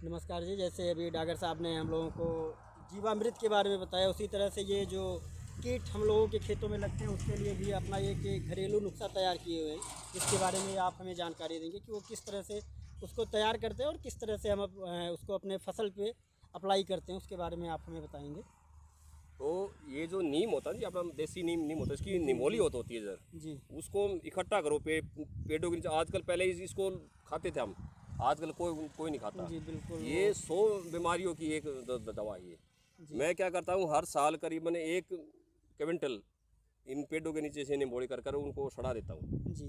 नमस्कार जी। जैसे अभी डागर साहब ने हम लोगों को जीवामृत के बारे में बताया, उसी तरह से ये जो कीट हम लोगों के खेतों में लगते हैं उसके लिए भी अपना एक घरेलू नुस्खा तैयार किए हुए हैं, जिसके बारे में आप हमें जानकारी देंगे कि वो किस तरह से उसको तैयार करते हैं और किस तरह से हम उसको अपने फसल पे अप्लाई करते हैं, उसके बारे में आप हमें बताएंगे। तो ये जो नीम होता है जी, अपना देसी नीम होता है, इसकी निमोली होती है सर। जी उसको इकट्ठा करो पेड़ों के नीचे। आजकल पहले इसको खाते थे हम, आजकल कोई नहीं खाता। जी बिल्कुल। ये 100 बीमारियों की एक दवा है ये। मैं क्या करता हूँ, हर साल करीबन 1 क्विंटल इन पेड़ों के नीचे से निमोली कर उनको सड़ा देता हूँ जी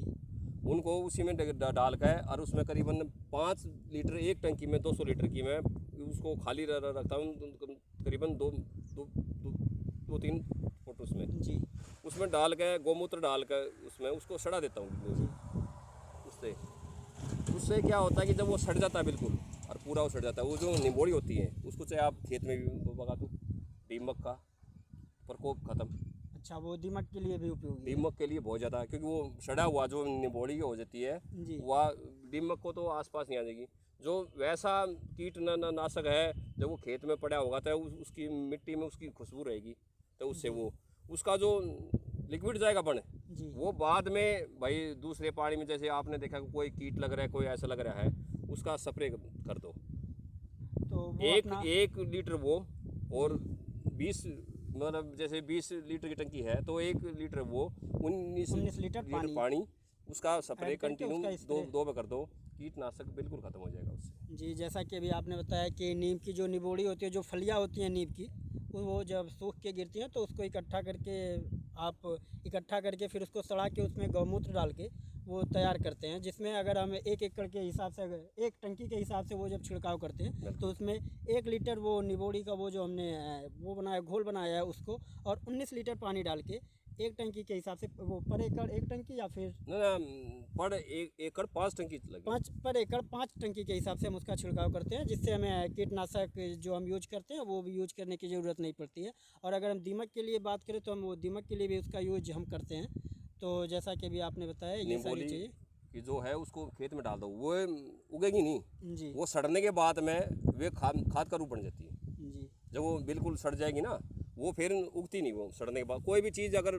उनको उसी में डाल कर, और उसमें करीबन 5 लीटर एक टंकी में 200 लीटर की मैं उसको खाली रखता हूँ। करीबन दो तीन फुट उसमें जी उसमें डाल कर, गौमूत्र डाल कर उसमें उसको सड़ा देता हूँ। उससे उससे क्या होता है कि जब वो सड़ जाता है बिल्कुल, और पूरा वो सड़ जाता है, वो जो निमोली होती है उसको चाहे आप खेत में भी बगा दो, दीमक का प्रकोप खत्म। अच्छा, वो दीमक के लिए भी उपयोगी है। दीमक के लिए बहुत ज़्यादा, क्योंकि वो सड़ा हुआ जो निमोली हो जाती है जी वह दीमक को तो आसपास नहीं आ जाएगी। जो वैसा कीटनाशक है जब वो खेत में पड़ा होगा तो उसकी मिट्टी में उसकी खुशबू रहेगी, तो उससे वो उसका जो लिक्विड जाएगा बन, जी वो बाद में भाई दूसरे पानी में, जैसे आपने देखा कोई कीट लग रहा है, कोई ऐसा लग रहा है, उसका स्प्रे कर दो। तो वो एक लीटर वो, और 20, मतलब जैसे 20 लीटर की टंकी है तो 1 लीटर वो 19 लीटर पानी उसका स्प्रे कंटिन्यू दो में कर दो, कीटनाशक बिल्कुल ख़त्म हो जाएगा उससे। जी, जैसा कि अभी आपने बताया कि नीम की जो निबोड़ी होती है, जो फलियाँ होती हैं नीम की, वो जब सूख के गिरती हैं तो उसको इकट्ठा करके फिर उसको सड़ा के उसमें गौमूत्र डाल के वो तैयार करते हैं, जिसमें अगर हम 1 एकड़ के हिसाब से, अगर 1 टंकी के हिसाब से वो जब छिड़काव करते हैं तो उसमें 1 लीटर वो निबोड़ी का वो जो हमने वो बनाया, घोल बनाया है, उसको और 19 लीटर पानी डाल के 1 टंकी के हिसाब से, वो पर एकड़ 1 टंकी या फिर ना पर 1 एकड़ 5 टंकी लगी, 5 पर एकड़ 5 टंकी के हिसाब से हम उसका छिड़काव करते हैं, जिससे हमें कीटनाशक जो हम यूज करते हैं वो भी यूज करने की ज़रूरत नहीं पड़ती है। और अगर हम दीमक के लिए बात करें तो हम वो दीमक के लिए भी उसका यूज हम करते हैं। तो जैसा कि अभी आपने बताया ये सारी चीज़ें कि जो है उसको खेत में डाल दो, वो उगेगी नहीं। जी वो सड़ने के बाद में वे खाद का रूप बन जाती है। जी जब वो बिल्कुल सड़ जाएगी ना, वो फिर उगती नहीं। वो सड़ने के बाद कोई भी चीज़ अगर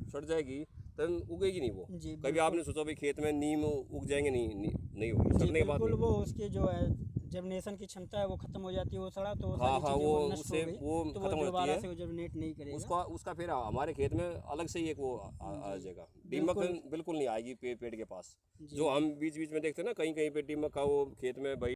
सड़ जाएगी तो उगेगी नहीं वो। जी कभी आपने सोचा भाई खेत में नीम उग जाएंगे? नहीं होगी जी सड़ने के बाद। बिल्कुल। वो उसकी जो है जर्मिनेशन की क्षमता है वो खत्म हो जाती है, वो सड़ा तो वो हाँ सारी हाँ, चीज़ें वो वो नष्ट हो उससे गई, वो तो वो खत्म हो जाती दोबारा है। से वो जर्मिनेट नहीं करेगा। उसका फिर हमारे खेत में अलग से ही एक वो आ जाएगा। दीमक बिल्कुल नहीं आएगी पेड़ के पास। जो हम बीच बीच में देखते हैं ना, कहीं कहीं पे दीमक का वो खेत में भाई